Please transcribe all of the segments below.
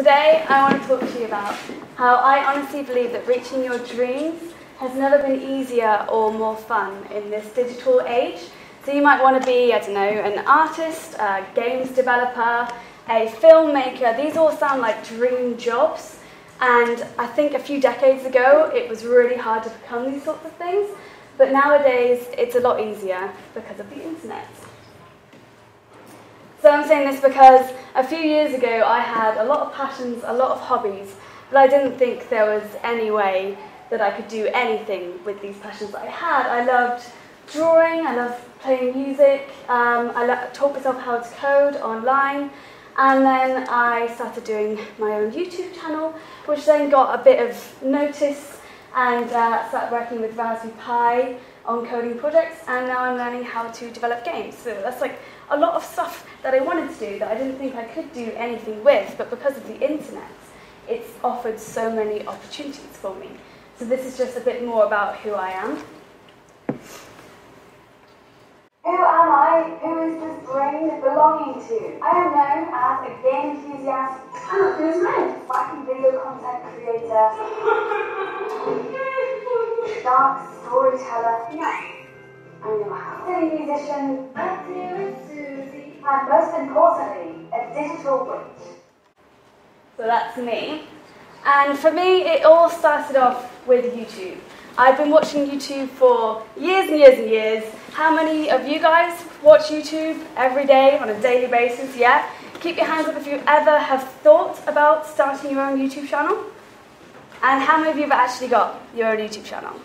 Today I want to talk to you about how I honestly believe that reaching your dreams has never been easier or more fun in this digital age. So you might want to be, I don't know, an artist, a games developer, a filmmaker. These all sound like dream jobs. And I think a few decades ago it was really hard to become these sorts of things. But nowadays it's a lot easier because of the internet. So I'm saying this because a few years ago I had a lot of passions, a lot of hobbies, but I didn't think there was any way that I could do anything with these passions that I had. I loved drawing, I loved playing music, I taught myself how to code online, and then I started doing my own YouTube channel, which then got a bit of notice, and started working with Raspberry Pi on coding projects, and now I'm learning how to develop games. So that's like a lot of stuff that I wanted to do that I didn't think I could do anything with, but because of the internet, it's offered so many opportunities for me. So this is just a bit more about who I am. Who am I? Who is this brain belonging to? I am known as a game enthusiast. I'm not doing right. Wacky video content creator. Dark storyteller. Yes. I know how. Silly musician. And most importantly, a digital witch. So that's me. And for me, it all started off with YouTube. I've been watching YouTube for years and years and years. How many of you guys watch YouTube every day on a daily basis? Yeah? Keep your hands up if you ever have thought about starting your own YouTube channel. And how many of you have actually got your own YouTube channel?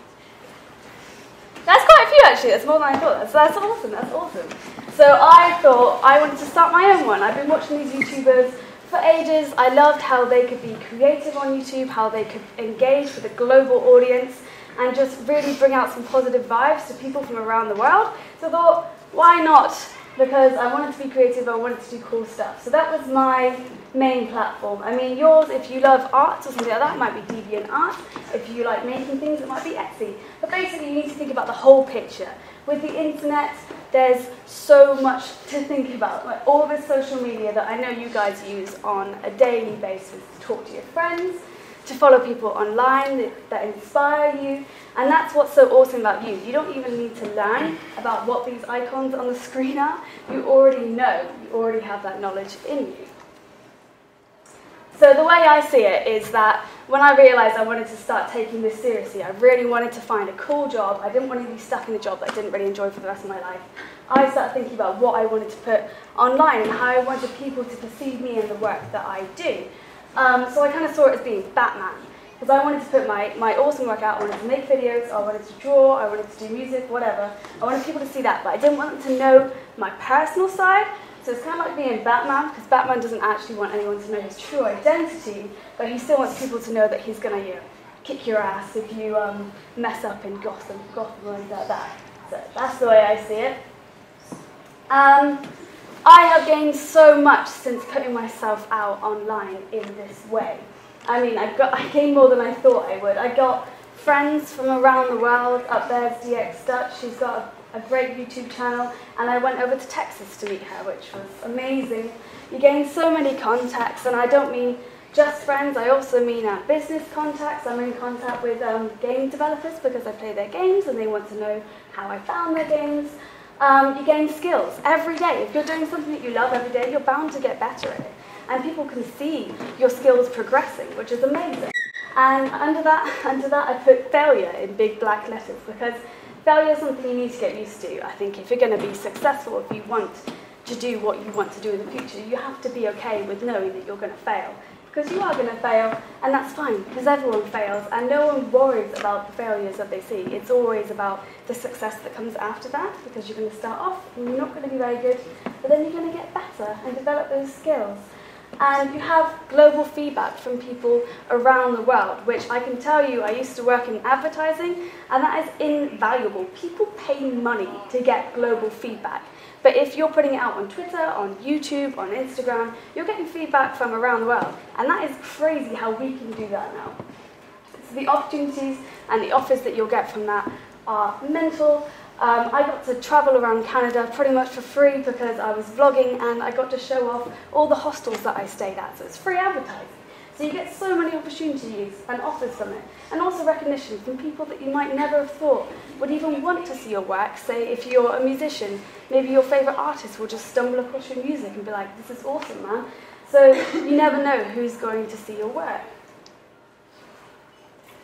That's quite a few actually, that's more than I thought. So that's awesome, that's awesome. So I thought I wanted to start my own one. I've been watching these YouTubers for ages. I loved how they could be creative on YouTube, how they could engage with a global audience and just really bring out some positive vibes to people from around the world. So I thought, why not? Because I wanted to be creative, I wanted to do cool stuff. So that was my main platform. I mean, yours, if you love art or something like that, might be DeviantArt. If you like making things, it might be Etsy. But basically, you need to think about the whole picture. With the internet, there's so much to think about. Like all this social media that I know you guys use on a daily basis to talk to your friends, to follow people online that inspire you. And that's what's so awesome about you. You don't even need to learn about what these icons on the screen are. You already know. You already have that knowledge in you. So the way I see it is that when I realised I wanted to start taking this seriously, I really wanted to find a cool job. I didn't want to be stuck in a job that I didn't really enjoy for the rest of my life. I started thinking about what I wanted to put online and how I wanted people to perceive me and the work that I do. So I kind of saw it as being Batman. Because I wanted to put my awesome work out, I wanted to make videos, I wanted to draw, I wanted to do music, whatever. I wanted people to see that, but I didn't want them to know my personal side. So it's kind of like being Batman, because Batman doesn't actually want anyone to know his true identity, but he still wants people to know that he's going to kick your ass if you mess up in Gotham or anything like that. So that's the way I see it. I have gained so much since putting myself out online in this way. I mean, I gained more than I thought I would. I got friends from around the world. Up there's DX Dutch. She's got a great YouTube channel. And I went over to Texas to meet her, which was amazing. You gain so many contacts, and I don't mean just friends. I also mean business contacts. I'm in contact with game developers because I play their games and they want to know how I found their games. You gain skills every day. If you're doing something that you love every day, you're bound to get better at it. And people can see your skills progressing, which is amazing. And under that I put failure in big black letters, because failure is something you need to get used to. I think if you're going to be successful, if you want to do what you want to do in the future, you have to be okay with knowing that you're going to fail. Because you are going to fail, and that's fine, because everyone fails, and no one worries about the failures that they see. It's always about the success that comes after that, because you're going to start off, and you're not going to be very good, but then you're going to get better and develop those skills. And you have global feedback from people around the world, which I can tell you, I used to work in advertising, and that is invaluable. People pay money to get global feedback. But if you're putting it out on Twitter, on YouTube, on Instagram, you're getting feedback from around the world. And that is crazy how we can do that now. So the opportunities and the offers that you'll get from that are mental. I got to travel around Canada pretty much for free because I was vlogging, and I got to show off all the hostels that I stayed at. So it's free advertising. So you get so many opportunities and offers from it, and also recognition from people that you might never have thought would even want to see your work. Say if you're a musician, maybe your favourite artist will just stumble across your music and be like, this is awesome, man. So you never know who's going to see your work.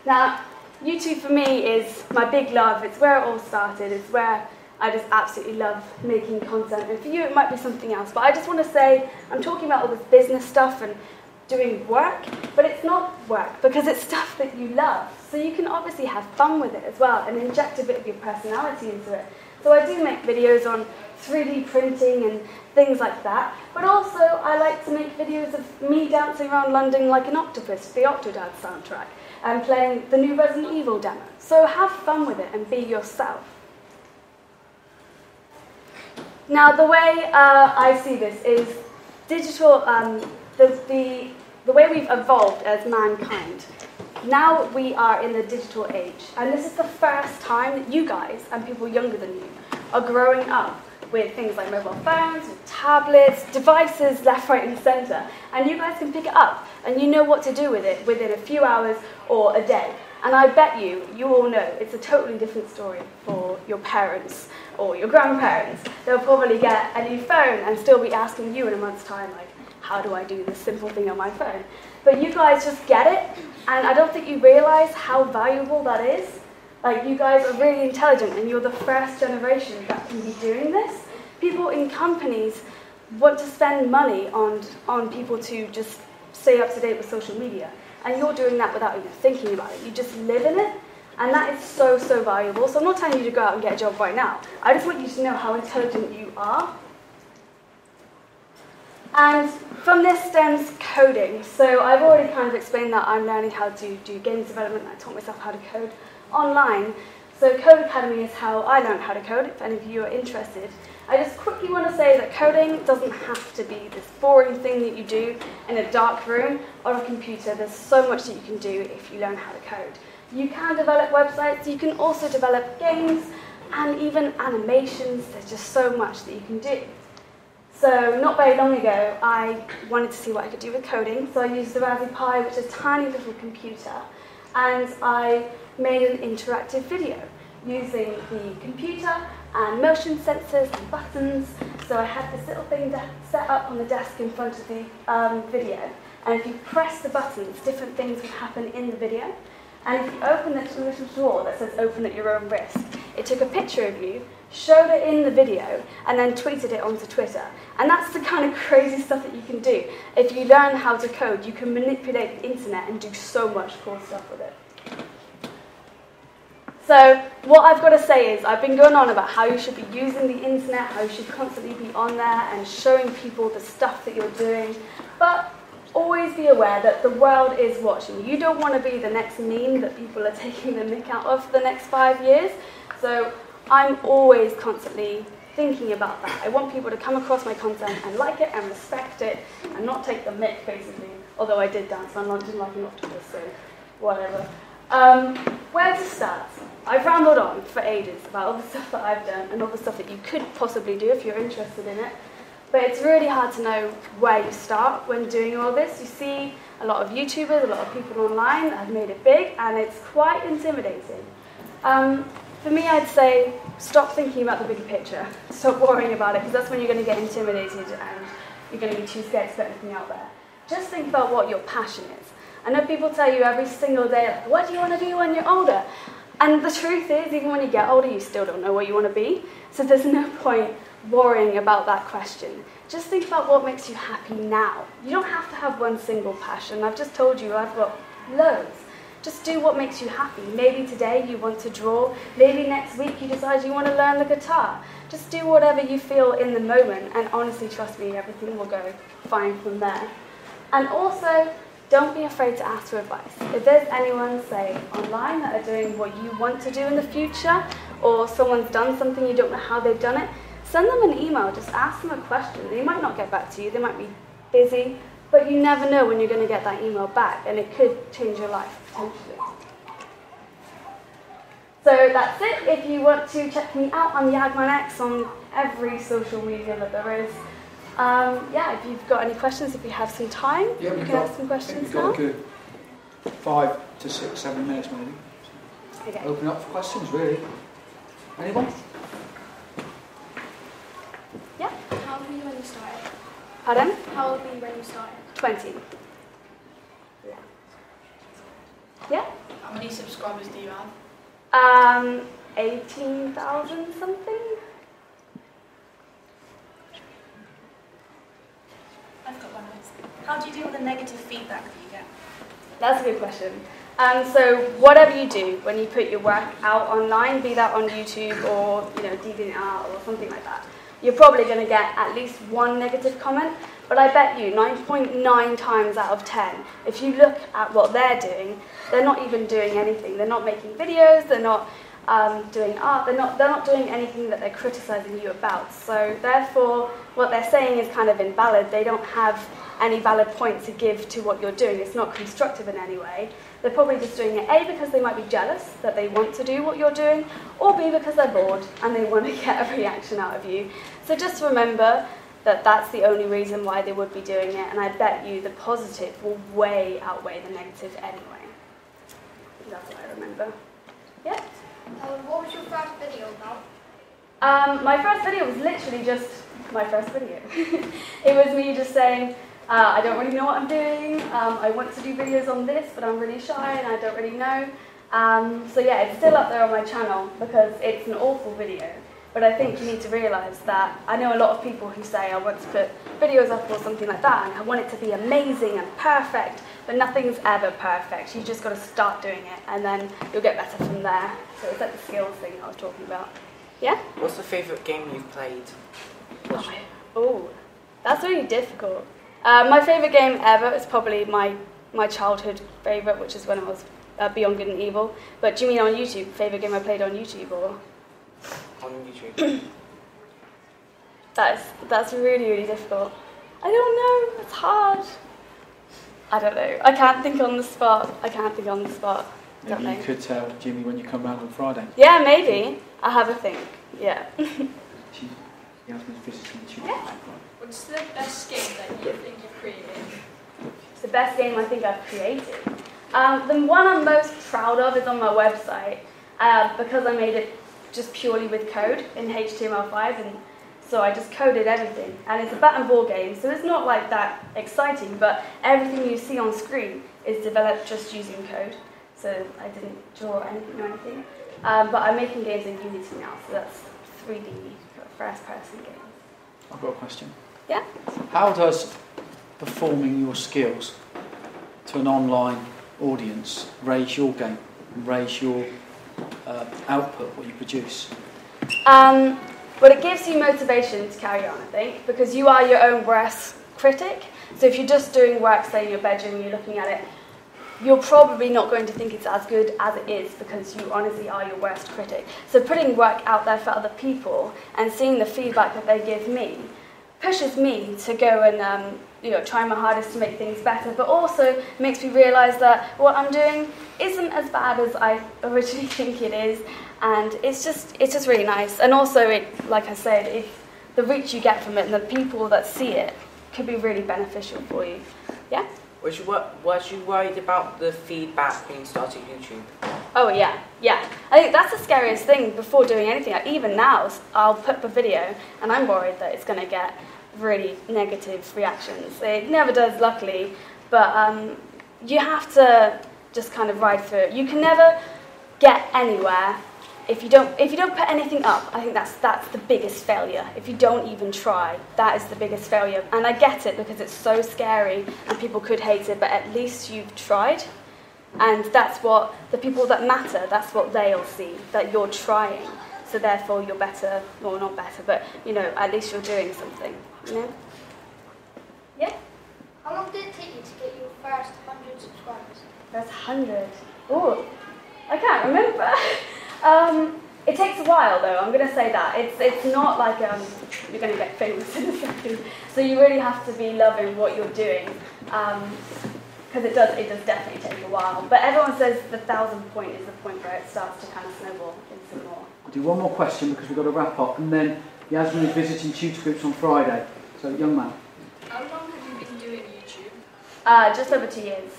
Now, YouTube for me is my big love. It's where it all started. It's where I just absolutely love making content. And for you, it might be something else. But I just want to say, I'm talking about all this business stuff and doing work, but it's not work because it's stuff that you love. So you can obviously have fun with it as well and inject a bit of your personality into it. So I do make videos on 3D printing and things like that, but also I like to make videos of me dancing around London like an octopus, the Octodad soundtrack, and playing the new Resident Evil demo. So have fun with it and be yourself. Now the way I see this is digital, the way we've evolved as mankind. Now we are in the digital age, and this is the first time that you guys and people younger than you are growing up with things like mobile phones, with tablets, devices left, right and centre, and you guys can pick it up and you know what to do with it within a few hours or a day. And I bet you all know it's a totally different story for your parents or your grandparents. They'll probably get a new phone and still be asking you in a month's time, like, how do I do this simple thing on my phone? But you guys just get it, and I don't think you realise how valuable that is. Like, you guys are really intelligent, and you're the first generation that can be doing this. People in companies want to spend money on people to just stay up to date with social media, and you're doing that without even thinking about it. You just live in it, and that is so, so valuable. So I'm not telling you to go out and get a job right now. I just want you to know how intelligent you are. And from this stems coding. So I've already kind of explained that I'm learning how to do games development. I taught myself how to code online. So Code Academy is how I learned how to code, if any of you are interested. I just quickly want to say that coding doesn't have to be this boring thing that you do in a dark room or a computer. There's so much that you can do if you learn how to code. You can develop websites, you can also develop games, and even animations. There's just so much that you can do. So not very long ago, I wanted to see what I could do with coding, so I used the Raspberry Pi, which is a tiny little computer, and I made an interactive video using the computer and motion sensors and buttons. So I had this little thing set up on the desk in front of the video, and if you press the buttons, different things would happen in the video. And if you open this little drawer that says open at your own risk, it took a picture of you, showed it in the video, and then tweeted it onto Twitter. And that's the kind of crazy stuff that you can do. If you learn how to code, you can manipulate the internet and do so much cool stuff with it. So what I've got to say is I've been going on about how you should be using the internet, how you should constantly be on there and showing people the stuff that you're doing. But always be aware that the world is watching. You don't want to be the next meme that people are taking the mick out of for the next 5 years. So I'm always constantly thinking about that. I want people to come across my content and like it and respect it and not take the mick, basically. Although I did dance on London like an octopus, so whatever. Where to start? I've rambled on for ages about all the stuff that I've done and all the stuff that you could possibly do if you're interested in it. But it's really hard to know where you start when doing all this. You see a lot of YouTubers, a lot of people online that have made it big, and it's quite intimidating. For me, I'd say stop thinking about the bigger picture. Stop worrying about it, because that's when you're going to get intimidated and you're going to be too scared to put anything out there. Just think about what your passion is. I know people tell you every single day, like, what do you want to be when you're older? And the truth is, even when you get older, you still don't know what you want to be. So there's no point worrying about that question. Just think about what makes you happy now. You don't have to have one single passion. I've just told you I've got loads. Just do what makes you happy. Maybe today you want to draw. Maybe next week you decide you want to learn the guitar. Just do whatever you feel in the moment, and honestly, trust me, everything will go fine from there. And also, don't be afraid to ask for advice. If there's anyone, say, online that are doing what you want to do in the future, or someone's done something you don't know how they've done it, send them an email, just ask them a question. They might not get back to you, they might be busy, but you never know when you're going to get that email back, and it could change your life, potentially. So that's it. If you want to check me out, I'm yasmincurren on every social media that there is. Yeah, if you've got any questions, if you have some time, you can ask some questions now. We've got a good 5 to 6, 7 minutes maybe. Okay. Open up for questions, really. Anyone? Yeah. How old were you when you started? Pardon? How old were you when you started? 20. Yeah. How many subscribers do you have? 18,000 something. I've got one. How do you deal with the negative feedback that you get? That's a good question. So whatever you do, when you put your work out online, be that on YouTube or DeviantArt or something like that, you're probably going to get at least one negative comment. But I bet you 9.9 times out of 10, if you look at what they're doing, they're not even doing anything. They're not making videos. They're not doing art. They're not doing anything that they're criticizing you about. So therefore, what they're saying is kind of invalid. They don't have any valid point to give to what you're doing. It's not constructive in any way. They're probably just doing it A, because they might be jealous that they want to do what you're doing, or B, because they're bored and they want to get a reaction out of you. So just remember that that's the only reason why they would be doing it, and I bet you the positive will way outweigh the negative anyway. That's what I remember. Yeah? What was your first video about? My first video was literally just my first video. It was me just saying, I don't really know what I'm doing, I want to do videos on this, but I'm really shy and I don't really know. So yeah, it's still up there on my channel because it's an awful video. But I think you need to realise that I know a lot of people who say I want to put videos up or something like that and I want it to be amazing and perfect, but nothing's ever perfect. You just got to start doing it and then you'll get better from there. So it's like the skills thing I was talking about. Yeah? What's the favourite game you've played? Oh, that's really difficult. My favourite game ever is probably my childhood favourite, which is when I was Beyond Good and Evil. But do you mean on YouTube? Favourite game I played on YouTube or? On YouTube. That's really, really difficult. I don't know. It's hard. I don't know. I can't think on the spot. Maybe you could tell Jimmy when you come round on Friday. Yeah, maybe. I'll have a think. Yeah. Yasmin's visiting YouTube. Yeah. What's the best game that you think you've created? It's the best game I think I've created. The one I'm most proud of is on my website because I made it just purely with code in HTML5, and so I just coded everything. And it's a bat and ball game, so it's not like that exciting, but everything you see on screen is developed just using code. So I didn't draw anything or anything. But I'm making games in Unity now, so that's 3D first-person games. I've got a question. Yeah? How does performing your skills to an online audience raise your game, raise your output, what you produce? Well, it gives you motivation to carry on, I think, because you are your own worst critic. So if you're just doing work, say in your bedroom, you're looking at it, you're probably not going to think it's as good as it is because you honestly are your worst critic. So putting work out there for other people and seeing the feedback that they give me pushes me to go and try my hardest to make things better, but also makes me realise that what I'm doing isn't as bad as I originally think it is, and it's just really nice. And also, like I said, the reach you get from it and the people that see it could be really beneficial for you. Yeah? Was you worried about the feedback when you started YouTube? Oh yeah. I think that's the scariest thing before doing anything. Even now, I'll put up a video and I'm worried that it's going to get really negative reactions. It never does, luckily, but you have to just kind of ride through it. You can never get anywhere if you don't put anything up. I think that's the biggest failure. If you don't even try, that is the biggest failure. And I get it because it's so scary and people could hate it, but at least you've tried. And that's what the people that matter, that's what they'll see, that you're trying. So therefore you're better, well, not better, but at least you're doing something. Yeah? How long did it take you to get your first 100 subscribers? First 100. Oh, I can't remember. It takes a while though, I'm going to say that. It's not like you're going to get famous in a second. So you really have to be loving what you're doing. Because it does definitely take a while. But everyone says the 1,000 point is the point where it starts to kind of snowball into more. I'll do one more question because we've got to wrap up, and then Yasmin is visiting tutor groups on Friday. So, young man. How long have you been doing YouTube? Just over 2 years.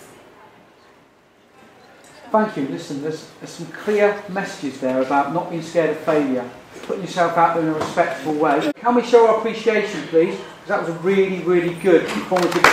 Thank you. Listen, there's some clear messages there about not being scared of failure, putting yourself out there in a respectful way. Can we show our appreciation, please? Because that was a really, really good, informative